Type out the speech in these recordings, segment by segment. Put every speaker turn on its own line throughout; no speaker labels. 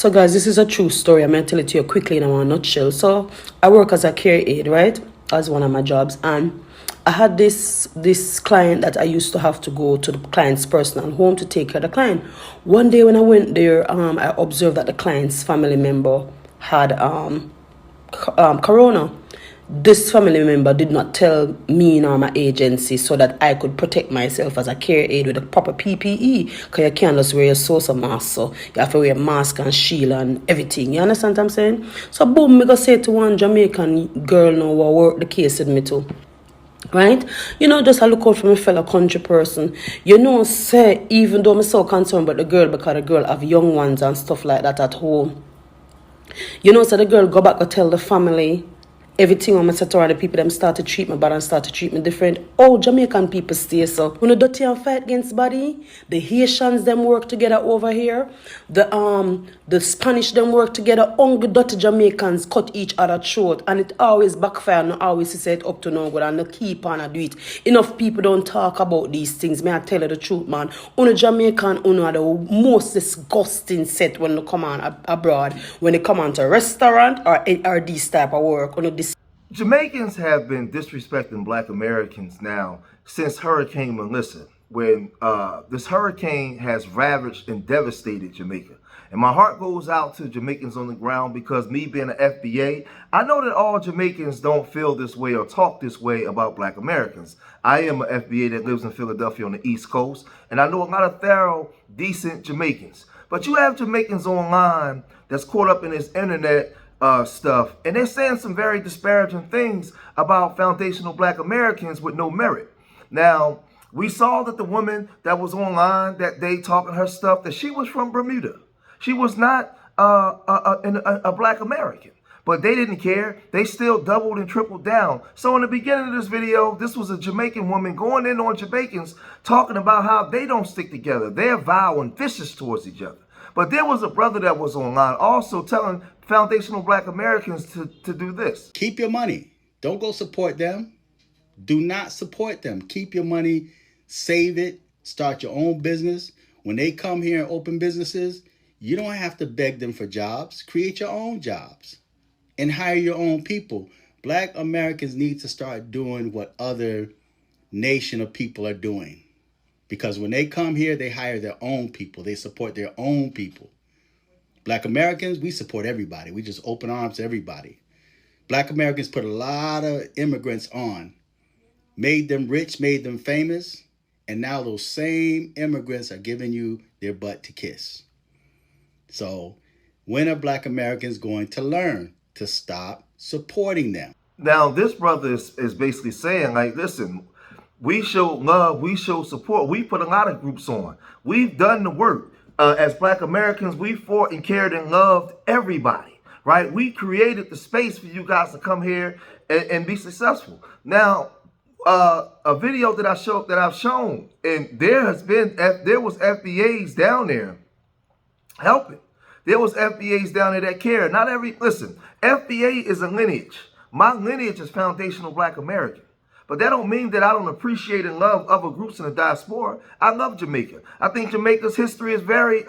So guys, this is a true story. I'm going to tell it to you quickly in a nutshell. So I work as a care aide, right? As one of my jobs. And I had this client that I used to have to go to the client's personal home to take care of the client. One day when I went there, I observed that the client's family member had corona. This family member did not tell me nor my agency so that I could protect myself as a care aide with a proper PPE. Because you can't just wear your social mask. So you have to wear a mask and shield and everything. You understand what I'm saying? So boom, me go say to one Jamaican girl now who work the case with me too. Right? You know, just I look out for my fellow country person. You know, say, even though I'm so concerned about the girl because the girl have young ones and stuff like that at home. You know, so the girl go back and tell the family everything when I said to her, the people them start to treat me bad and start to treat me different. Oh, Jamaican people stay so. When the dirty and fight against body, the Haitians them work together over here. The Spanish them work together. Only dirty Jamaicans cut each other throat, and it always backfire and always set up to no good and no keep on and do it. Enough people don't talk about these things. May I tell you the truth, man? Only Jamaican are the most disgusting set when they come on abroad. When they come on to a restaurant or this type of work.
Jamaicans have been disrespecting Black Americans now since Hurricane Melissa, when this hurricane has ravaged and devastated Jamaica. And my heart goes out to Jamaicans on the ground because me being an FBA, I know that all Jamaicans don't feel this way or talk this way about Black Americans. I am an FBA that lives in Philadelphia on the East Coast, and I know a lot of thorough, decent Jamaicans. But you have Jamaicans online that's caught up in this internet stuff, and they're saying some very disparaging things about foundational Black Americans with no merit. Now, we saw that the woman that was online that day talking her stuff, that she was from Bermuda. She was not a Black American, but they didn't care. They still doubled and tripled down. So in the beginning of this video, this was a Jamaican woman going in on Jamaicans talking about how they don't stick together. They're vile and vicious towards each other. But there was a brother that was online also telling foundational Black Americans to do this.
Keep your money. Don't go support them. Do not support them. Keep your money, save it, start your own business. When they come here and open businesses, you don't have to beg them for jobs. Create your own jobs and hire your own people. Black Americans need to start doing what other nation of people are doing. Because when they come here, they hire their own people. They support their own people. Black Americans, we support everybody. We just open arms to everybody. Black Americans put a lot of immigrants on, made them rich, made them famous, and now those same immigrants are giving you their butt to kiss. So when are Black Americans going to learn to stop supporting them?
Now, this brother is basically saying, like, listen, we show love, we show support. We put a lot of groups on. We've done the work. As Black Americans, we fought and cared and loved everybody, right? We created the space for you guys to come here and be successful. Now, a video that I've shown, and there was FBAs down there helping. There was FBAs down there that care. Listen, FBA is a lineage. My lineage is foundational Black American. But that don't mean that I don't appreciate and love other groups in the diaspora. I love Jamaica. I think Jamaica's history is very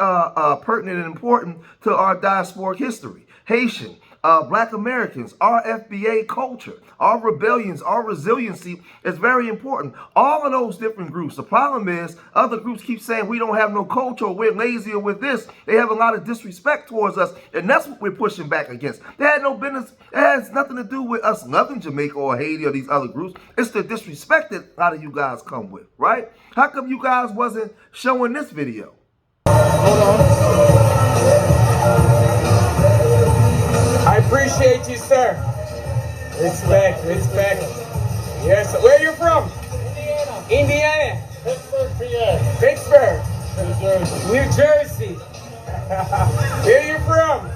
pertinent and important to our diasporic history. Haitian, Black Americans, our FBA culture, our rebellions, our resiliency is very important. All of those different groups. The problem is other groups keep saying we don't have no culture, or we're lazy, or with this. They have a lot of disrespect towards us, and that's what we're pushing back against. They had no business. It has nothing to do with us loving Jamaica or Haiti or these other groups. It's the disrespect that a lot of you guys come with, right? How come you guys wasn't showing this video?
Hold on. I appreciate you, sir. Respect, respect. Yes, where are you from? Indiana.
Pittsburgh, PA.
Pittsburgh.
New Jersey.
New Jersey. Where are you from?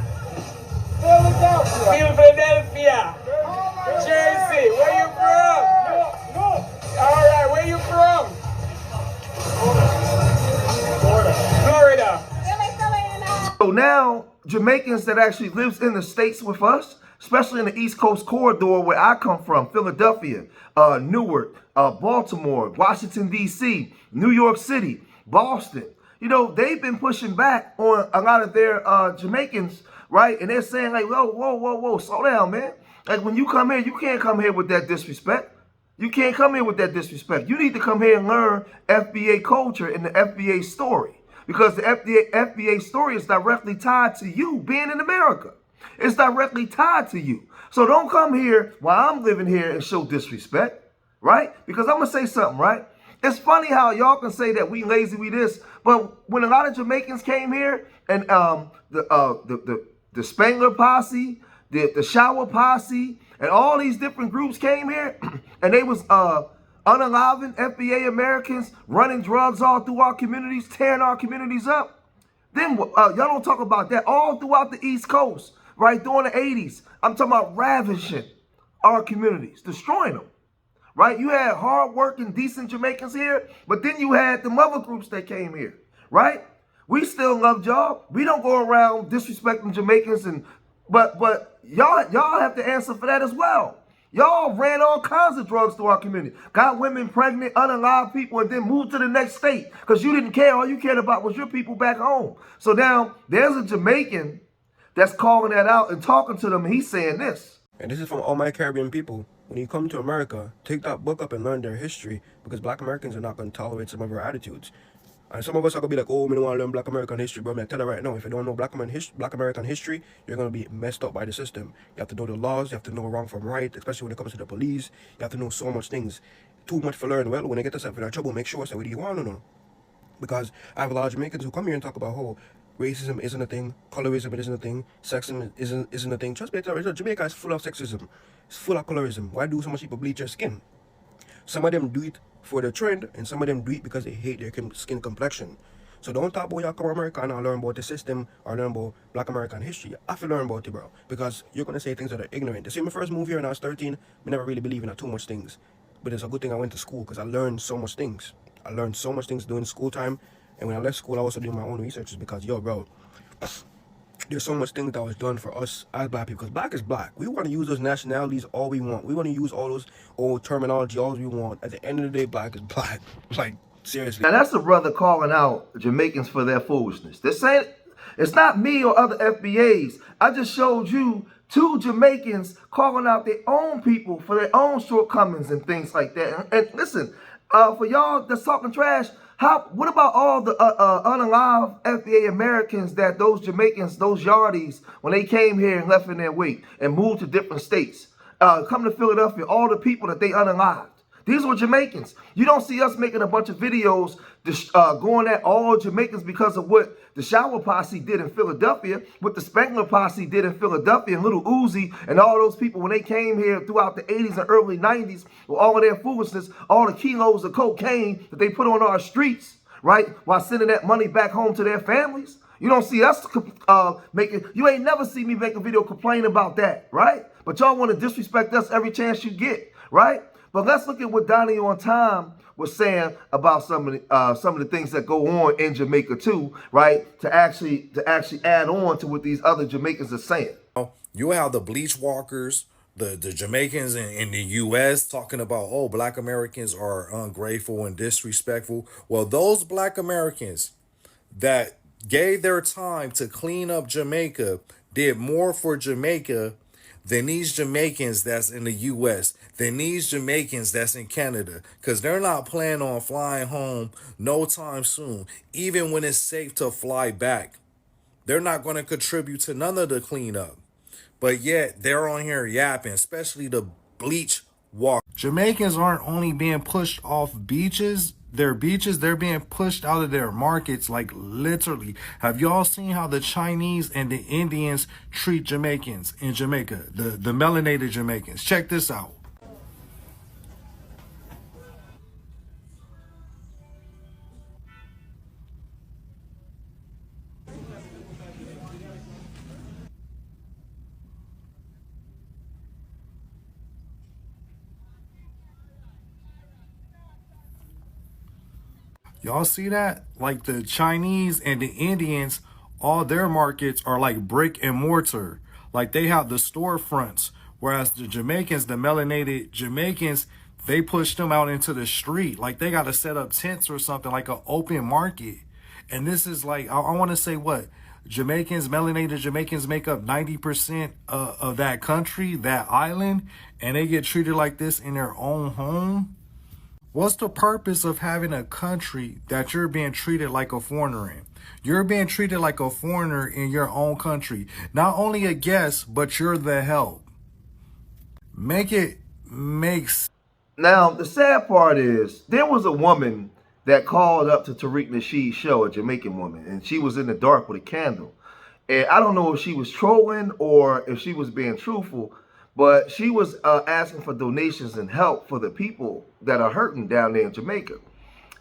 Philadelphia.
Philadelphia.
Oh,
Jersey. Where are you from?
No.
All right, where are you from? Florida.
So now, Jamaicans that actually lives in the States with us, especially in the East Coast corridor where I come from, Philadelphia, Newark, Baltimore, Washington, D.C., New York City, Boston, you know, they've been pushing back on a lot of their Jamaicans, right? And they're saying like, whoa, slow down, man. Like when you come here, you can't come here with that disrespect. You can't come here with that disrespect. You need to come here and learn FBA culture and the FBA story. Because the FBA story is directly tied to you being in America. It's directly tied to you. So don't come here while I'm living here and show disrespect, right? Because I'm going to say something, right? It's funny how y'all can say that we lazy, we this, but when a lot of Jamaicans came here and the Spangler posse, the Shower posse, and all these different groups came here, and they was unaliving FBA Americans, running drugs all through our communities, tearing our communities up. Then y'all don't talk about that all throughout the East Coast, right? During the 80s, I'm talking about ravishing our communities, destroying them. Right? You had hard-working, decent Jamaicans here, but then you had the other groups that came here, right? We still love y'all. We don't go around disrespecting Jamaicans, but y'all have to answer for that as well. Y'all ran all kinds of drugs through our community, got women pregnant, unalive people, and then moved to the next state because you didn't care. All you cared about was your people back home. So now there's a Jamaican that's calling that out and talking to them, and he's saying this.
And this is from all my Caribbean people. When you come to America, take that book up and learn their history, because Black Americans are not going to tolerate some of our attitudes. And some of us are going to be like, oh, we don't want to learn Black American history, bro. I tell you right now, if you don't know Black American history, you're going to be messed up by the system. You have to know the laws, you have to know wrong from right, especially when it comes to the police. You have to know so much things. Too much for learn. Well, when I get yourself in trouble, make sure, say, what do you want to know? Because I have a lot of Jamaicans who come here and talk about, oh, racism isn't a thing, colorism isn't a thing, sexism isn't a thing. Trust me, Jamaica is full of sexism. It's full of colorism. Why do so much people bleach their skin? Some of them do it for the trend, and some of them do it because they hate their skin complexion. So don't talk about y'all come to America and learn about the system or learn about Black American history. You have to learn about it, bro. Because you're going to say things that are ignorant. The same my first move here when I was 13, I never really believed in too much things. But it's a good thing I went to school because I learned so much things. I learned so much things during school time. And when I left school, I also did my own research because, yo, bro, there's so much things that was done for us as Black people. Because Black is Black. We want to use those nationalities all we want. We want to use all those old terminology all we want. At the end of the day, Black is Black. Like, seriously.
Now, that's the brother calling out Jamaicans for their foolishness. They're saying, it's not me or other FBAs. I just showed you two Jamaicans calling out their own people for their own shortcomings and things like that. And listen, for y'all that's talking trash, what about all the unalive FBA Americans that those Jamaicans, those yardies, when they came here and left in their wake and moved to different states, come to Philadelphia, all the people that they unalived? These were Jamaicans. You don't see us making a bunch of videos going at all Jamaicans because of what the Shower Posse did in Philadelphia, what the Spangler Posse did in Philadelphia, and Little Uzi, and all those people when they came here throughout the 80s and early 90s with all of their foolishness, all the kilos of cocaine that they put on our streets, right, while sending that money back home to their families. You don't see us you ain't never see me make a video complaining about that, right? But y'all want to disrespect us every chance you get, right? But let's look at what Donnie on Time was saying about some of the things that go on in Jamaica too, right? To actually add on to what these other Jamaicans are saying.
You have the bleach walkers, the Jamaicans in the U.S. talking about, oh, Black Americans are ungrateful and disrespectful. Well, those Black Americans that gave their time to clean up Jamaica did more for Jamaica than these Jamaicans that's in the U.S., than these Jamaicans that's in Canada, because they're not planning on flying home no time soon, even when it's safe to fly back. They're not going to contribute to none of the cleanup. But yet, they're on here yapping, especially the bleach walk.
Jamaicans aren't only being pushed off their beaches, they're being pushed out of their markets, like literally. Have y'all seen how the Chinese and the Indians treat Jamaicans in Jamaica? The melanated Jamaicans. Check this out. Y'all see that? Like the Chinese and the Indians, all their markets are like brick and mortar. Like they have the storefronts. Whereas the Jamaicans, the melanated Jamaicans, they push them out into the street. Like they got to set up tents or something, like an open market.
And this is like, I want to say what? Jamaicans, melanated Jamaicans make up 90% of that country, that island, and they get treated like this in their own home? What's the purpose of having a country that you're being treated like a foreigner in? You're being treated like a foreigner in your own country. Not only a guest, but you're the help. Make it make sense.
Now, the sad part is there was a woman that called up to Tariq Nasheed's show, a Jamaican woman, and she was in the dark with a candle. And I don't know if she was trolling or if she was being truthful, but she was asking for donations and help for the people that are hurting down there in Jamaica.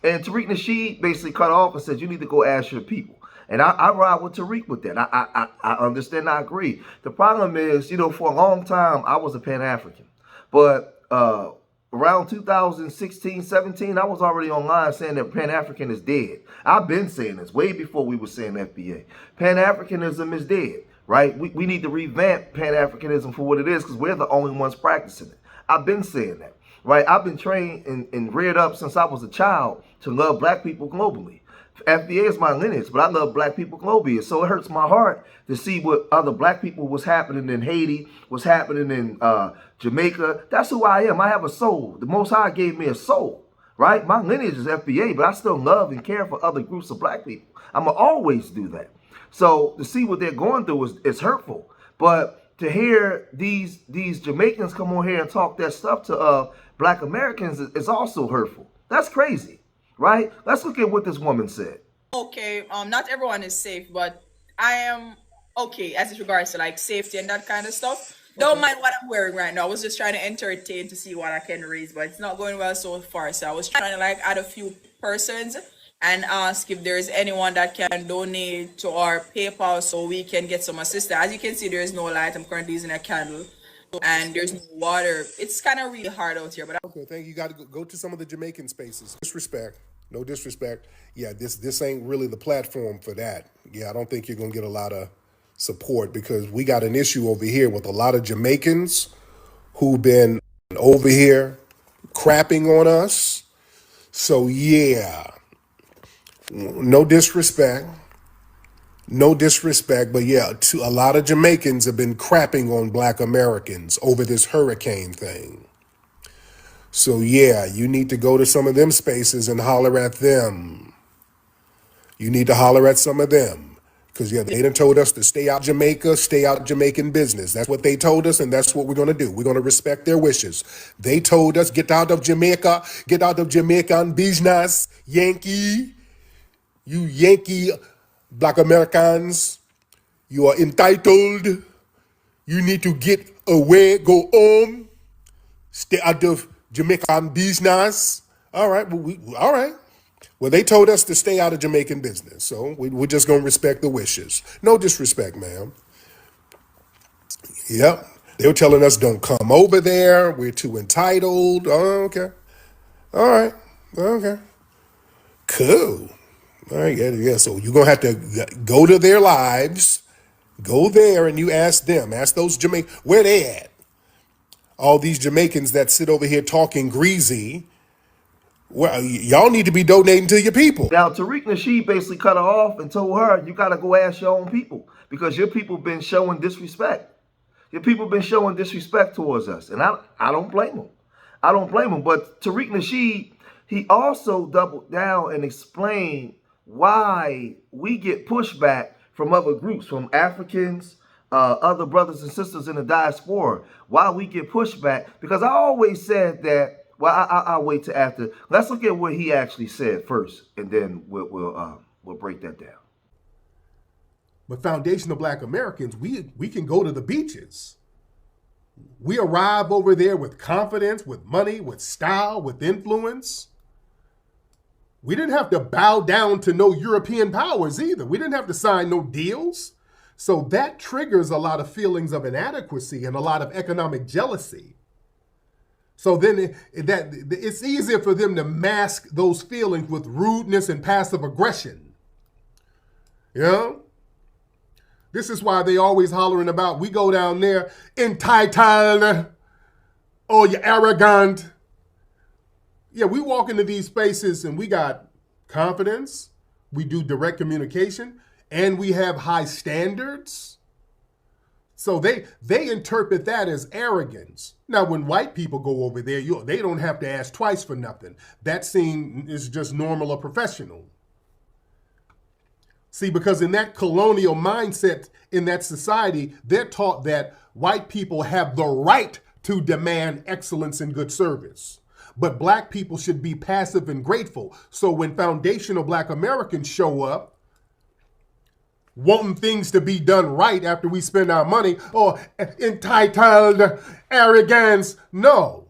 And Tariq Nasheed basically cut off and said, you need to go ask your people. And I ride with Tariq with that. I understand, I agree. The problem is, you know, for a long time, I was a Pan-African. But around 2016, 17, I was already online saying that Pan-African is dead. I've been saying this way before we were saying FBA. Pan-Africanism is dead, right? We need to revamp Pan-Africanism for what it is because we're the only ones practicing it. I've been saying that, right? I've been trained and reared up since I was a child to love black people globally. FBA is my lineage, but I love black people globally. So it hurts my heart to see what other black people was happening in Haiti, what's happening in Jamaica. That's who I am. I have a soul. The Most High gave me a soul, right? My lineage is FBA, but I still love and care for other groups of black people. I'm going to always do that. So to see what they're going through is hurtful. But to hear these Jamaicans come on here and talk that stuff to black Americans is also hurtful. That's crazy. Right? Let's look at what this woman said.
Okay, not everyone is safe, but I am okay as it regards to like safety and that kind of stuff. Don't mind what I'm wearing right now. I was just trying to entertain to see what I can raise, but it's not going well so far. So I was trying to like add a few persons and ask if there is anyone that can donate to our PayPal so we can get some assistance. As you can see, there is no light. I'm currently using a candle. And there's no water. It's kind of really hard out here. But
okay, thank you. You got to go to some of the Jamaican spaces. Disrespect, no disrespect. Yeah, this ain't really the platform for that. Yeah, I don't think you're gonna get a lot of support because we got an issue over here with a lot of Jamaicans who've been over here crapping on us. So yeah, no disrespect. No disrespect, but yeah, a lot of Jamaicans have been crapping on black Americans over this hurricane thing. So yeah, you need to go to some of them spaces and holler at them. You need to holler at some of them. Because yeah, they done told us to stay out Jamaica, stay out Jamaican business. That's what they told us, and that's what we're going to do. We're going to respect their wishes. They told us, get out of Jamaica, get out of Jamaican business, Yankee. You Yankee black Americans, you are entitled. You need to get away, go home, stay out of Jamaican business. All right, all right. Well, they told us to stay out of Jamaican business, so we're just going to respect the wishes. No disrespect, ma'am. Yep. They were telling us don't come over there. We're too entitled. Oh, okay. All right. Okay. Cool. All right, yeah. So you're going to have to go to their lives, go there, and you ask them, ask those Jamaicans, where they at? All these Jamaicans that sit over here talking greasy, well, y'all need to be donating to your people.
Now, Tariq Nasheed basically cut her off and told her, you got to go ask your own people because your people been showing disrespect. Your people been showing disrespect towards us, and I don't blame them. I don't blame them. But Tariq Nasheed, he also doubled down and explained why we get pushback from other groups, from Africans, other brothers and sisters in the diaspora, why we get pushback. Because I always said that, well, I'll wait till after. Let's look at what he actually said first, and then we'll break that down.
But foundational black Americans, we can go to the beaches. We arrive over there with confidence, with money, with style, with influence. We didn't have to bow down to no European powers either. We didn't have to sign no deals. So that triggers a lot of feelings of inadequacy and a lot of economic jealousy. So then it's easier for them to mask those feelings with rudeness and passive aggression. You know? This is why they always hollering about, we go down there entitled, oh, you're arrogant. Yeah, we walk into these spaces and we got confidence, we do direct communication, and we have high standards. So they interpret that as arrogance. Now, when white people go over there, they don't have to ask twice for nothing. That scene is just normal or professional. See, because in that colonial mindset, in that society, they're taught that white people have the right to demand excellence and good service. But black people should be passive and grateful. So when foundational black Americans show up, wanting things to be done right after we spend our money, or entitled arrogance. No,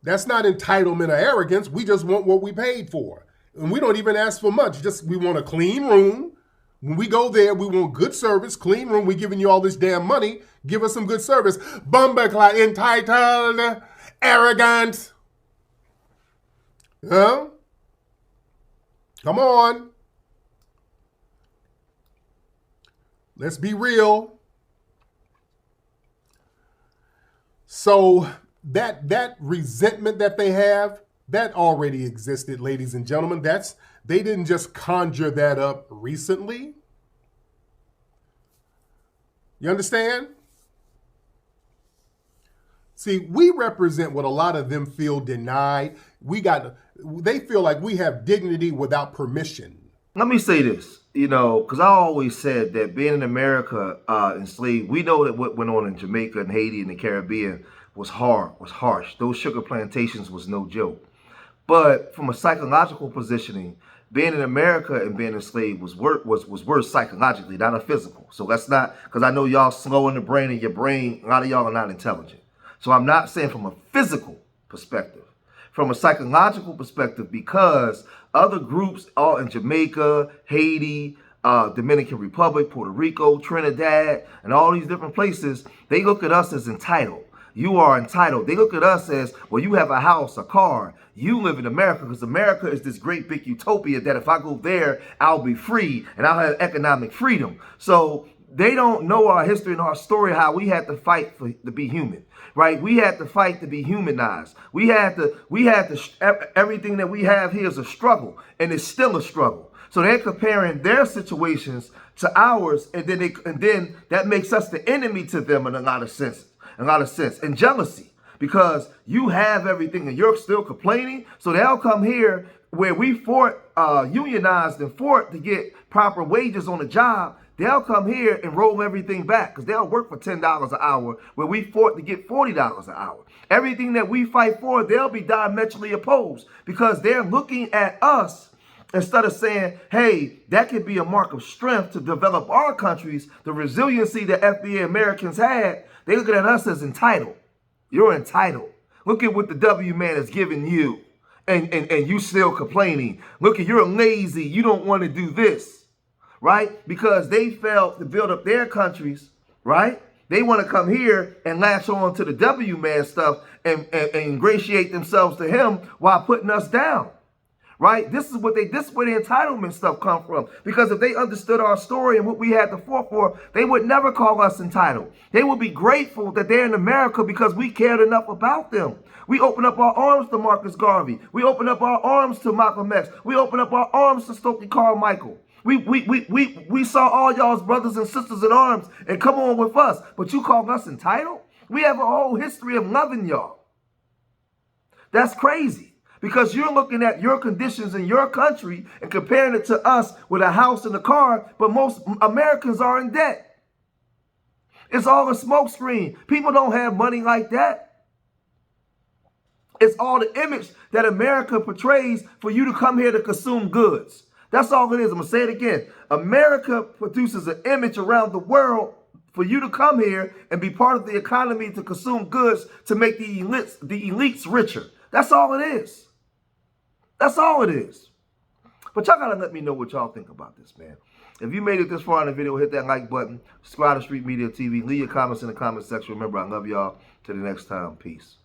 that's not entitlement or arrogance. We just want what we paid for. And we don't even ask for much. Just we want a clean room. When we go there, we want good service, clean room. We're giving you all this damn money. Give us some good service. Bumbleclaw, entitled, arrogant. Huh? Come on. Let's be real. So that resentment that they have, that already existed, ladies and gentlemen. They didn't just conjure that up recently. You understand? See, we represent what a lot of them feel denied. They feel like we have dignity without permission.
Let me say this, because I always said that being in America enslaved, we know that what went on in Jamaica and Haiti and the Caribbean was harsh. Those sugar plantations was no joke. But from a psychological positioning, being in America and being enslaved was worse psychologically, not a physical. So that's not, because I know y'all slow in the brain, and your brain, a lot of y'all are not intelligent. So I'm not saying from a physical perspective, from a psychological perspective, because other groups all in Jamaica, Haiti, Dominican Republic, Puerto Rico, Trinidad, and all these different places, they look at us as entitled. You are entitled. They look at us as, well, you have a house, a car. You live in America, because America is this great big utopia that if I go there, I'll be free and I'll have economic freedom. So they don't know our history and our story, how we had to fight to be human, right? We had to fight to be humanized. We had to, everything that we have here is a struggle, and it's still a struggle. So they're comparing their situations to ours, and then that makes us the enemy to them in a lot of sense, and jealousy, because you have everything and you're still complaining. So they'll come here where we fought, unionized and fought to get proper wages on the job. They'll come here and roll everything back, because they'll work for $10 an hour where we fought to get $40 an hour. Everything that we fight for, they'll be diametrically opposed, because they're looking at us instead of saying, hey, that could be a mark of strength to develop our countries, the resiliency that FBA Americans had. They look at us as entitled. You're entitled. Look at what the W man is giving you, and you still complaining. Look, you're lazy. You don't want to do this, right? Because they failed to build up their countries, right? They want to come here and latch on to the W man stuff and ingratiate themselves to him while putting us down. Right? This is where the entitlement stuff come from. Because if they understood our story and what we had to fight for, they would never call us entitled. They would be grateful that they're in America because we cared enough about them. We open up our arms to Marcus Garvey. We open up our arms to Malcolm X. We open up our arms to Stokely Carmichael. We saw all y'all's brothers and sisters in arms and come on with us. But you call us entitled? We have a whole history of loving y'all. That's crazy. Because you're looking at your conditions in your country and comparing it to us with a house and a car, but most Americans are in debt. It's all a smokescreen. People don't have money like that. It's all the image that America portrays for you to come here to consume goods. That's all it is. I'm going to say it again. America produces an image around the world for you to come here and be part of the economy to consume goods to make the elites richer. That's all it is. That's all it is. But y'all gotta let me know what y'all think about this, man. If you made it this far in the video, hit that like button. Subscribe to Street Media TV. Leave your comments in the comment section. Remember, I love y'all. Till the next time. Peace.